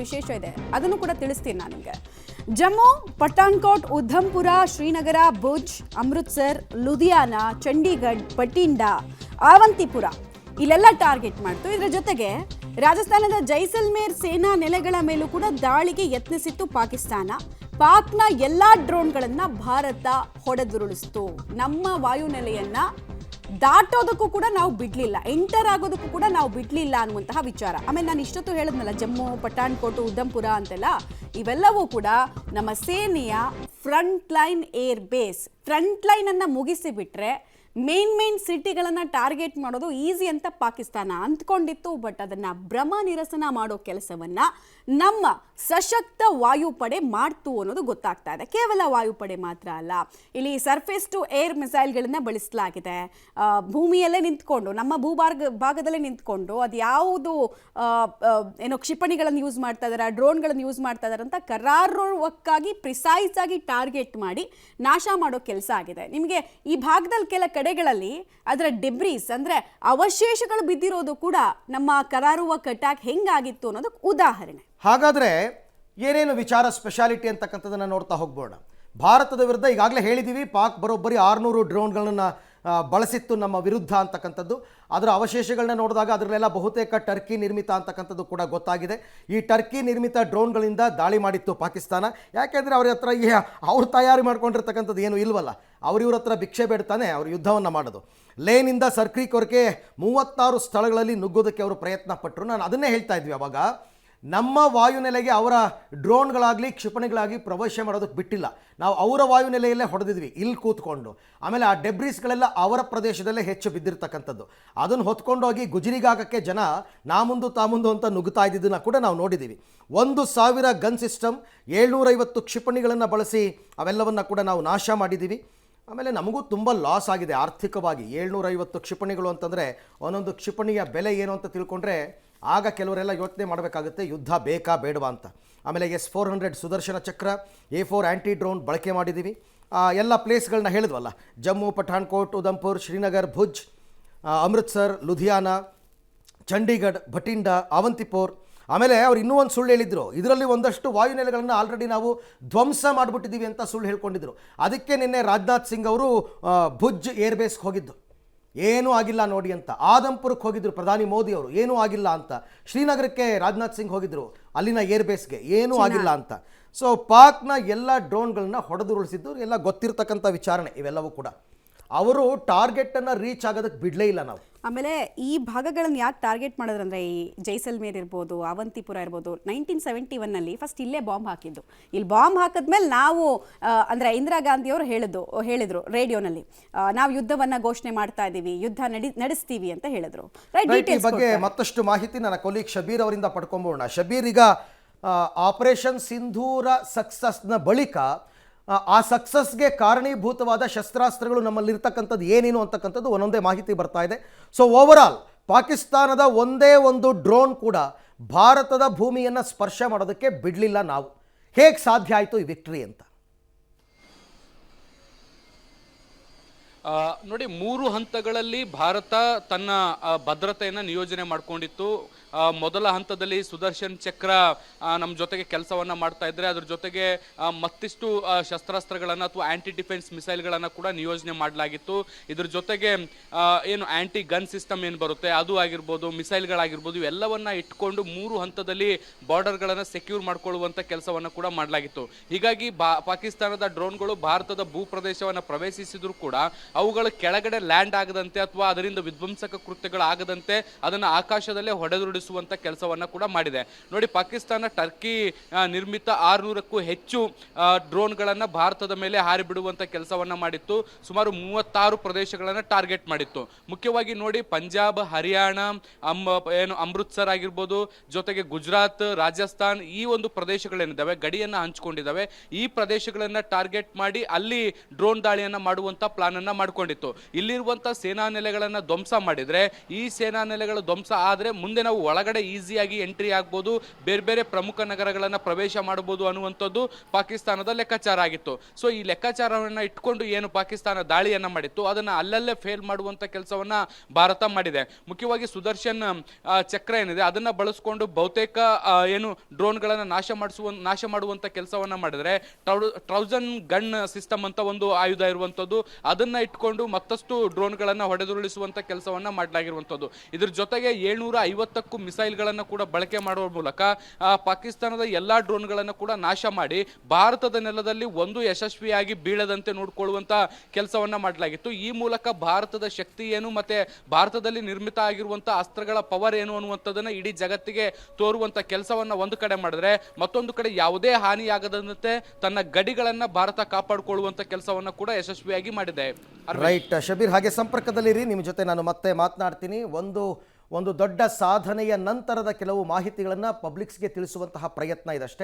ವಿಶೇಷ ಇದೆ, ಅದನ್ನು ಕೂಡ ತಿಳಿಸ್ತೀನಿ ನಾನು ನಿಮಗೆ. ಜಮ್ಮು, ಪಠಾನ್ಕೋಟ್, ಉಧಂಪುರ, ಶ್ರೀನಗರ, ಭುಜ್, ಅಮೃತ್ಸರ್, ಲುಧಿಯಾನಾ, ಚಂಡೀಗಢ, ಬಟಿಂಡಾ, ಅವಂತಿಪುರ ಇಲ್ಲೆಲ್ಲ ಟಾರ್ಗೆಟ್ ಮಾಡ್ತು. ಇದರ ಜೊತೆಗೆ ರಾಜಸ್ಥಾನದ ಜೈಸಲ್ಮೇರ್ ಸೇನಾ ನೆಲೆಗಳ ಮೇಲೂ ಕೂಡ ದಾಳಿಗೆ ಯತ್ನಿಸಿತ್ತು ಪಾಕಿಸ್ತಾನ. ಪಾಕ್ನ ಎಲ್ಲಾ ಡ್ರೋನ್ಗಳನ್ನ ಭಾರತ ಹೊಡೆದುರುಳಿಸ್ತು. ನಮ್ಮ ವಾಯುನೆಲೆಯನ್ನ ದಾಟೋದಕ್ಕೂ ಕೂಡ ನಾವು ಬಿಡ್ಲಿಲ್ಲ, ಎಂಟರ್ ಆಗೋದಕ್ಕೂ ಕೂಡ ನಾವು ಬಿಡ್ಲಿಲ್ಲ ಅನ್ನುವಂತಹ ವಿಚಾರ. ಆಮೇಲೆ ನಾನು ಇಷ್ಟೊತ್ತು ಹೇಳಿದ್ನಲ್ಲ, ಜಮ್ಮು, ಪಠಾನ್ಕೋಟ್, ಉಧಂಪುರ ಅಂತೆಲ್ಲ, ಇವೆಲ್ಲವೂ ಕೂಡ ನಮ್ಮ ಸೇನೆಯ front line air base. Front line ಅನ್ನ ಮುಗಿಸಿ ಬಿಟ್ರೆ ಮೇನ್ ಸಿಟಿಗಳನ್ನು ಟಾರ್ಗೆಟ್ ಮಾಡೋದು ಈಸಿ ಅಂತ ಪಾಕಿಸ್ತಾನ ಅಂದ್ಕೊಂಡಿತ್ತು. ಬಟ್ ಅದನ್ನು ಭ್ರಮ ನಿರಸನ ಮಾಡೋ ಕೆಲಸವನ್ನ ನಮ್ಮ ಸಶಕ್ತ ವಾಯುಪಡೆ ಮಾಡ್ತು ಅನ್ನೋದು ಗೊತ್ತಾಗ್ತಾ ಇದೆ. ಕೇವಲ ವಾಯುಪಡೆ ಮಾತ್ರ ಅಲ್ಲ, ಇಲ್ಲಿ ಸರ್ಫೇಸ್ ಟು ಏರ್ ಮಿಸೈಲ್ಗಳನ್ನು ಬಳಸಲಾಗಿದೆ. ಭೂಮಿಯಲ್ಲೇ ನಿಂತ್ಕೊಂಡು, ನಮ್ಮ ಭಾಗದಲ್ಲೇ ನಿಂತ್ಕೊಂಡು ಅದು ಯಾವುದು ಏನೋ ಕ್ಷಿಪಣಿಗಳನ್ನು ಯೂಸ್ ಮಾಡ್ತಾ ಇದ್ದಾರೆ, ಡ್ರೋನ್ಗಳನ್ನು ಯೂಸ್ ಮಾಡ್ತಾ ಇದ್ದಾರೆ ಅಂತ ಕರಾರುವಕ್ಕಾಗಿ ಪ್ರಿಸೈಸ್ ಆಗಿ ಟಾರ್ಗೆಟ್ ಮಾಡಿ ನಾಶ ಮಾಡೋ ಕೆಲಸ ಆಗಿದೆ. ನಿಮಗೆ ಈ ಭಾಗದಲ್ಲಿ ಕೆಲ ಕಡೆಗಳಲ್ಲಿ ಅದರ ಡೆಬ್ರೀಸ್ ಅಂದ್ರೆ ಅವಶೇಷಗಳು ಬಿದ್ದಿರೋದು ಕೂಡ ನಮ್ಮ ಕರಾರುವಕ್ ಅಟ್ಯಾಕ್ ಹೆಂಗಾಗಿತ್ತು ಅನ್ನೋದಕ್ಕೆ ಉದಾಹರಣೆ. ಹಾಗಾದ್ರೆ ಏನೇನು ವಿಚಾರ ಸ್ಪೆಷಾಲಿಟಿ ಅಂತಕ್ಕಂಥದ್ದನ್ನು ನೋಡ್ತಾ ಹೋಗ್ಬೋಣ. ಭಾರತದ ವಿರುದ್ಧ ಈಗಾಗಲೇ ಹೇಳಿದ್ದೀವಿ, ಪಾಕ್ ಬರೋಬ್ಬರಿ 600 ಡ್ರೋನ್ಗಳನ್ನು ಬಳಸಿತ್ತು ನಮ್ಮ ವಿರುದ್ಧ ಅಂತಕ್ಕಂಥದ್ದು. ಅದರ ಅವಶೇಷಗಳನ್ನ ನೋಡಿದಾಗ ಅದರಲ್ಲೆಲ್ಲ ಬಹುತೇಕ ಟರ್ಕಿ ನಿರ್ಮಿತ ಅಂತಕ್ಕಂಥದ್ದು ಕೂಡ ಗೊತ್ತಾಗಿದೆ. ಈ ಟರ್ಕಿ ನಿರ್ಮಿತ ಡ್ರೋನ್ಗಳಿಂದ ದಾಳಿ ಮಾಡಿತ್ತು ಪಾಕಿಸ್ತಾನ. ಯಾಕೆಂದರೆ ಅವ್ರ ಹತ್ರ ಅವ್ರು ತಯಾರಿ ಮಾಡ್ಕೊಂಡಿರ್ತಕ್ಕಂಥದ್ದು ಏನು ಇಲ್ವಲ್ಲ, ಅವ್ರಿವ್ರ ಹತ್ರ ಭಿಕ್ಷೆ ಬೇಡ್ತಾನೆ ಅವ್ರು ಯುದ್ಧವನ್ನು ಮಾಡೋದು. ಲೇನಿಂದ ಸರ್ಕ್ರೀಕ್ವರೆಗೆ 36 ಸ್ಥಳಗಳಲ್ಲಿ ನುಗ್ಗೋದಕ್ಕೆ ಅವರು ಪ್ರಯತ್ನ ಪಟ್ಟರು. ನಾನು ಅದನ್ನೇ ಹೇಳ್ತಾ ಇದ್ವಿ ಅವಾಗ, ನಮ್ಮ ವಾಯುನೆಲೆಗೆ ಅವರ ಡ್ರೋನ್ಗಳಾಗಲಿ ಕ್ಷಿಪಣಿಗಳಾಗಿ ಪ್ರವೇಶ ಮಾಡೋದಕ್ಕೆ ಬಿಟ್ಟಿಲ್ಲ. ನಾವು ಅವರ ವಾಯುನೆಲೆಯಲ್ಲೇ ಹೊಡೆದಿದ್ವಿ ಇಲ್ಲಿ ಕೂತ್ಕೊಂಡು. ಆಮೇಲೆ ಆ ಡೆಬ್ರೀಸ್ಗಳೆಲ್ಲ ಅವರ ಪ್ರದೇಶದಲ್ಲೇ ಹೆಚ್ಚು ಬಿದ್ದಿರ್ತಕ್ಕಂಥದ್ದು. ಅದನ್ನು ಹೊತ್ಕೊಂಡೋಗಿ ಗುಜರಿಗಾಗಕ್ಕೆ ಜನ ನಾ ಮುಂದು ತಾ ಮುಂದು ಅಂತ ನುಗ್ಗುತ್ತಾ ಇದ್ದಿದ್ದನ್ನು ಕೂಡ ನಾವು ನೋಡಿದ್ದೀವಿ. 1000 ಗನ್ ಸಿಸ್ಟಮ್, 750 ಕ್ಷಿಪಣಿಗಳನ್ನು ಬಳಸಿ ಅವೆಲ್ಲವನ್ನು ಕೂಡ ನಾವು ನಾಶ ಮಾಡಿದ್ದೀವಿ. ಆಮೇಲೆ ನಮಗೂ ತುಂಬ ಲಾಸ್ ಆಗಿದೆ ಆರ್ಥಿಕವಾಗಿ. 750 ಕ್ಷಿಪಣಿಗಳು ಅಂತಂದರೆ ಒಂದೊಂದು ಕ್ಷಿಪಣಿಯ ಬೆಲೆ ಏನು ಅಂತ ತಿಳ್ಕೊಂಡ್ರೆ ಆಗ ಕೆಲವರೆಲ್ಲ ಯೋಚನೆ ಮಾಡಬೇಕಾಗುತ್ತೆ, ಯುದ್ಧ ಬೇಕಾ ಬೇಡವಾ ಅಂತ. ಆಮೇಲೆ S-400 ಸುದರ್ಶನ ಚಕ್ರ, A4 ಆ್ಯಂಟಿ ಡ್ರೋನ್ ಬಳಕೆ ಮಾಡಿದ್ದೀವಿ. ಎಲ್ಲ ಪ್ಲೇಸ್ಗಳನ್ನ ಹೇಳಿದ್ವಲ್ಲ, ಜಮ್ಮು, ಪಠಾನ್ಕೋಟ್, ಉಧಂಪುರ್, ಶ್ರೀನಗರ್, ಭುಜ್, ಅಮೃತ್ಸರ್, ಲುಧಿಯಾನಾ, ಚಂಡೀಗಢ, ಬಟಿಂಡಾ, ಅವಂತಿಪೋರ್. ಆಮೇಲೆ ಅವ್ರು ಇನ್ನೂ ಒಂದು ಸುಳ್ಳು ಹೇಳಿದ್ರು, ಇದರಲ್ಲಿ ಒಂದಷ್ಟು ವಾಯುನೆಲೆಗಳನ್ನು ಆಲ್ರೆಡಿ ನಾವು ಧ್ವಂಸ ಮಾಡಿಬಿಟ್ಟಿದ್ದೀವಿ ಅಂತ ಸುಳ್ಳು ಹೇಳ್ಕೊಂಡಿದ್ರು. ಅದಕ್ಕೆ ನಿನ್ನೆ ರಾಜನಾಥ್ ಸಿಂಗ್ ಅವರು ಭುಜ್ ಏರ್ಬೇಸ್ಗೆ ಹೋಗಿದ್ದು, ಏನೂ ಆಗಿಲ್ಲ ನೋಡಿ ಅಂತ. ಆದಂಪುರಕ್ಕೆ ಹೋಗಿದ್ರು ಪ್ರಧಾನಿ ಮೋದಿ ಅವರು, ಏನೂ ಆಗಿಲ್ಲ ಅಂತ. ಶ್ರೀನಗರಕ್ಕೆ ರಾಜನಾಥ್ ಸಿಂಗ್ ಹೋಗಿದ್ರು, ಅಲ್ಲಿನ ಏರ್ಬೇಸ್ಗೆ, ಏನೂ ಆಗಿಲ್ಲ ಅಂತ. ಸೊ ಪಾಕ್ನ ಎಲ್ಲ ಡ್ರೋನ್ಗಳನ್ನ ಹೊಡೆದುರುಳಿಸಿದ್ದು ಎಲ್ಲ ಗೊತ್ತಿರತಕ್ಕಂಥ ವಿಚಾರಣೆ ಇವೆಲ್ಲವೂ ಕೂಡ. ಅವರು ಟಾರ್ಗೆಟನ್ನು ರೀಚ್ ಆಗೋದಕ್ಕೆ ಬಿಡಲೇ ಇಲ್ಲ ನಾವು. ಆಮೇಲೆ ಈ ಭಾಗಗಳನ್ನು ಯಾಕೆ ಟಾರ್ಗೆಟ್ ಮಾಡಿದ್ರಂದ್ರೆ, ಈ ಜೈಸಲ್ಮೇರ್ ಇರ್ಬೋದು, ಅವಂತಿಪುರ ಇರ್ಬೋದು, 1971ನಲ್ಲಿ ಫಸ್ಟ್ ಇಲ್ಲೇ ಬಾಂಬ್ ಹಾಕಿದ್ದು. ಇಲ್ಲಿ ಬಾಂಬ್ ಹಾಕಿದ್ಮೇಲೆ ನಾವು ಅಂದರೆ ಇಂದಿರಾ ಗಾಂಧಿಯವರು ಹೇಳಿದ್ರು ರೇಡಿಯೋನಲ್ಲಿ, ನಾವು ಯುದ್ಧವನ್ನು ಘೋಷಣೆ ಮಾಡ್ತಾ ಇದ್ದೀವಿ, ಯುದ್ಧ ನಡೆಸ್ತೀವಿ ಅಂತ ಹೇಳಿದ್ರು. ಈ ಬಗ್ಗೆ ಮತ್ತಷ್ಟು ಮಾಹಿತಿ ನನ್ನ ಕೊಲೀಗ್ ಶಬೀರ್ ಅವರಿಂದ ಪಡ್ಕೊಂಬೋಣ. ಶಬೀರ್, ಈಗ ಆಪರೇಷನ್ ಸಿಂಧೂರ ಸಕ್ಸಸ್ನ ಬಳಿಕ ಆ ಸಕ್ಸಸ್ಗೆ ಕಾರಣೀಭೂತವಾದ ಶಸ್ತ್ರಾಸ್ತ್ರಗಳು ನಮ್ಮಲ್ಲಿರ್ತಕ್ಕಂಥದ್ದು ಏನೇನು ಅಂತಕ್ಕಂಥದ್ದು ಒಂದೊಂದೇ ಮಾಹಿತಿ ಬರ್ತಾ ಇದೆ. ಸೊ ಓವರಾಲ್ ಪಾಕಿಸ್ತಾನದ ಒಂದೇ ಒಂದು ಡ್ರೋನ್ ಕೂಡ ಭಾರತದ ಭೂಮಿಯನ್ನು ಸ್ಪರ್ಶ ಮಾಡೋದಕ್ಕೆ ಬಿಡಲಿಲ್ಲ ನಾವು. ಹೇಗೆ ಸಾಧ್ಯ ಆಯಿತು ಈ ವಿಕ್ಟರಿ ಅಂತ? ನೋಡಿ, 3 ಹಂತಗಳಲ್ಲಿ ಭಾರತ ತನ್ನ ಭದ್ರತೆಯನ್ನು ನಿಯೋಜನೆ ಮಾಡಿಕೊಂಡಿತ್ತು. ಮೊದಲ ಹಂತದಲ್ಲಿ ಸುದರ್ಶನ್ ಚಕ್ರ ನಮ್ಮ ಜೊತೆಗೆ ಕೆಲಸವನ್ನು ಮಾಡ್ತಾ ಇದ್ರೆ, ಅದ್ರ ಜೊತೆಗೆ ಮತ್ತಿಷ್ಟು ಶಸ್ತ್ರಾಸ್ತ್ರಗಳನ್ನು ಅಥವಾ ಆ್ಯಂಟಿ ಡಿಫೆನ್ಸ್ ಮಿಸೈಲ್ಗಳನ್ನು ಕೂಡ ನಿಯೋಜನೆ ಮಾಡಲಾಗಿತ್ತು. ಇದ್ರ ಜೊತೆಗೆ ಏನು ಆ್ಯಂಟಿ ಗನ್ ಸಿಸ್ಟಮ್ ಏನು ಬರುತ್ತೆ ಅದು ಆಗಿರ್ಬೋದು, ಮಿಸೈಲ್ಗಳಾಗಿರ್ಬೋದು, ಇವೆಲ್ಲವನ್ನು ಇಟ್ಕೊಂಡು 3 ಹಂತದಲ್ಲಿ ಬಾರ್ಡರ್ಗಳನ್ನು ಸೆಕ್ಯೂರ್ ಮಾಡ್ಕೊಳ್ಳುವಂಥ ಕೆಲಸವನ್ನು ಕೂಡ ಮಾಡಲಾಗಿತ್ತು. ಹೀಗಾಗಿ ಪಾಕಿಸ್ತಾನದ ಡ್ರೋನ್ಗಳು ಭಾರತದ ಭೂ ಪ್ರದೇಶವನ್ನು ಪ್ರವೇಶಿಸಿದ್ರು ಕೂಡ ಅವುಗಳು ಕೆಳಗಡೆ ಲ್ಯಾಂಡ್ ಆಗದಂತೆ ಅಥವಾ ಅದರಿಂದ ವಿಧ್ವಂಸಕ ಕೃತ್ಯಗಳಾಗದಂತೆ ಅದನ್ನು ಆಕಾಶದಲ್ಲೇ ಹೊಡೆದುರುಳಿಸುವಂತ ಕೆಲಸವನ್ನ ಕೂಡ ಮಾಡಿದೆ. ನೋಡಿ, ಪಾಕಿಸ್ತಾನ ಟರ್ಕಿ ನಿರ್ಮಿತ 600ಕ್ಕೂ ಹೆಚ್ಚು ಡ್ರೋನ್ಗಳನ್ನು ಭಾರತದ ಮೇಲೆ ಹಾರಿ ಬಿಡುವಂತ ಕೆಲಸವನ್ನ ಮಾಡಿತ್ತು. ಸುಮಾರು 36 ಪ್ರದೇಶಗಳನ್ನು ಟಾರ್ಗೆಟ್ ಮಾಡಿತ್ತು. ಮುಖ್ಯವಾಗಿ ನೋಡಿ, ಪಂಜಾಬ್, ಹರಿಯಾಣ, ಅಮೃತ್ಸರ್ ಆಗಿರ್ಬೋದು, ಜೊತೆಗೆ ಗುಜರಾತ್, ರಾಜಸ್ಥಾನ್, ಈ ಒಂದು ಪ್ರದೇಶಗಳೇನಿದ್ದಾವೆ ಗಡಿಯನ್ನ ಹಂಚಿಕೊಂಡಿದ್ದಾವೆ. ಈ ಪ್ರದೇಶಗಳನ್ನ ಟಾರ್ಗೆಟ್ ಮಾಡಿ ಅಲ್ಲಿ ಡ್ರೋನ್ ದಾಳಿಯನ್ನ ಮಾಡುವಂತ ಪ್ಲಾನ್ ಅನ್ನ ಮಾಡಿಕೊಂಡಿತ್ತು. ಇಲ್ಲಿರುವಂತಹ ಸೇನಾ ನೆಲೆಗಳನ್ನ ಧ್ವಂಸ ಮಾಡಿದ್ರೆ, ಈ ಸೇನಾ ನೆಲೆಗಳು ಧ್ವಂಸ ಆದ್ರೆ ಮುಂದೆ ನಾವು ಒಳಗಡೆ ಈಸಿಯಾಗಿ ಎಂಟ್ರಿ ಆಗ್ಬೋದು, ಬೇರೆ ಬೇರೆ ಪ್ರಮುಖ ನಗರಗಳನ್ನು ಪ್ರವೇಶ ಮಾಡಬಹುದು ಅನ್ನುವಂಥದ್ದು ಪಾಕಿಸ್ತಾನದ ಲೆಕ್ಕಾಚಾರ ಆಗಿತ್ತು. ಸೊ ಈ ಲೆಕ್ಕಾಚಾರವನ್ನು ಇಟ್ಕೊಂಡು ಏನು ಪಾಕಿಸ್ತಾನ ದಾಳಿಯನ್ನ ಮಾಡಿತ್ತು ಅದನ್ನ ಅಲ್ಲಲ್ಲೇ ಫೇಲ್ ಮಾಡುವಂತ ಕೆಲಸವನ್ನ ಭಾರತ ಮಾಡಿದೆ. ಮುಖ್ಯವಾಗಿ ಸುದರ್ಶನ್ ಚಕ್ರ ಏನಿದೆ ಅದನ್ನ ಬಳಸ್ಕೊಂಡು ಬಹುತೇಕ ಏನು ಡ್ರೋನ್ಗಳನ್ನು ನಾಶ ಮಾಡುವಂತ ಕೆಲಸವನ್ನ ಮಾಡಿದ್ರೆ, ಟ್ರೌಸನ್ ಗನ್ ಸಿಸ್ಟಮ್ ಅಂತ ಒಂದು ಆಯುಧ ಇರುವಂತದ್ದು, ಅದನ್ನ ಇಟ್ಕೊಂಡು ಮತ್ತಷ್ಟು ಡ್ರೋನ್ಗಳನ್ನ ಹೊಡೆದುರುಳಿಸುವಂತ ಕೆಲಸವನ್ನ ಮಾಡಲಾಗಿರುವಂತದ್ದು. ಇದ್ರ ಜೊತೆಗೆ 750ಕ್ಕೂ ಮಿಸೈಲ್ಗಳನ್ನು ಕೂಡ ಬಳಕೆ ಮಾಡುವ ಮೂಲಕ ಪಾಕಿಸ್ತಾನದ ಎಲ್ಲಾ ಡ್ರೋನ್ಗಳನ್ನು ಕೂಡ ನಾಶ ಮಾಡಿ ಭಾರತದ ನೆಲದಲ್ಲಿ ಒಂದು ಯಶಸ್ವಿಯಾಗಿ ಬೀಳದಂತೆ ನೋಡಿಕೊಳ್ಳುವಂತ ಕೆಲಸವನ್ನ ಮಾಡಲಾಗಿತ್ತು. ಈ ಮೂಲಕ ಭಾರತದ ಶಕ್ತಿ ಏನು ಮತ್ತೆ ಭಾರತದಲ್ಲಿ ನಿರ್ಮಿತ ಆಗಿರುವಂತಹ ಅಸ್ತ್ರಗಳ ಪವರ್ ಏನು ಅನ್ನುವಂಥದ್ದನ್ನ ಇಡೀ ಜಗತ್ತಿಗೆ ತೋರುವಂತ ಕೆಲಸವನ್ನ ಒಂದು ಕಡೆ ಮಾಡಿದ್ರೆ, ಮತ್ತೊಂದು ಕಡೆ ಯಾವುದೇ ಹಾನಿಯಾಗದಂತೆ ತನ್ನ ಗಡಿಗಳನ್ನ ಭಾರತ ಕಾಪಾಡಿಕೊಳ್ಳುವಂತ ಕೆಲಸವನ್ನ ಕೂಡ ಯಶಸ್ವಿಯಾಗಿ ಮಾಡಿದೆ. ರೈಟ್ ಶಬೀರ್, ಹಾಗೆ ಸಂಪರ್ಕದಲ್ಲಿರಿ, ನಿಮ್ಮ ಜೊತೆ ನಾನು ಮತ್ತೆ ಮಾತನಾಡ್ತೀನಿ. ಒಂದು ದೊಡ್ಡ ಸಾಧನೆಯ ನಂತರದ ಕೆಲವು ಮಾಹಿತಿಗಳನ್ನು ಪಬ್ಲಿಕ್ಸ್ಗೆ ತಿಳಿಸುವಂತಹ ಪ್ರಯತ್ನ ಇದಷ್ಟೇ.